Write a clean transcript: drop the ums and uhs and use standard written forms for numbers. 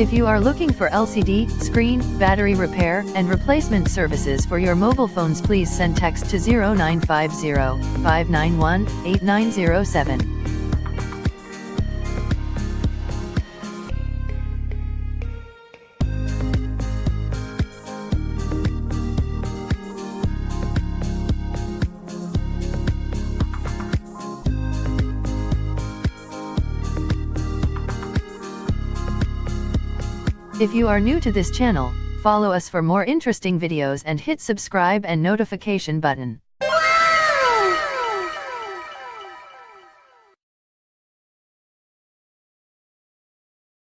If you are looking for LCD, screen, battery repair, and replacement services for your mobile phones, please send text to 0950-591-8907. If you are new to this channel, follow us for more interesting videos and hit subscribe and notification button.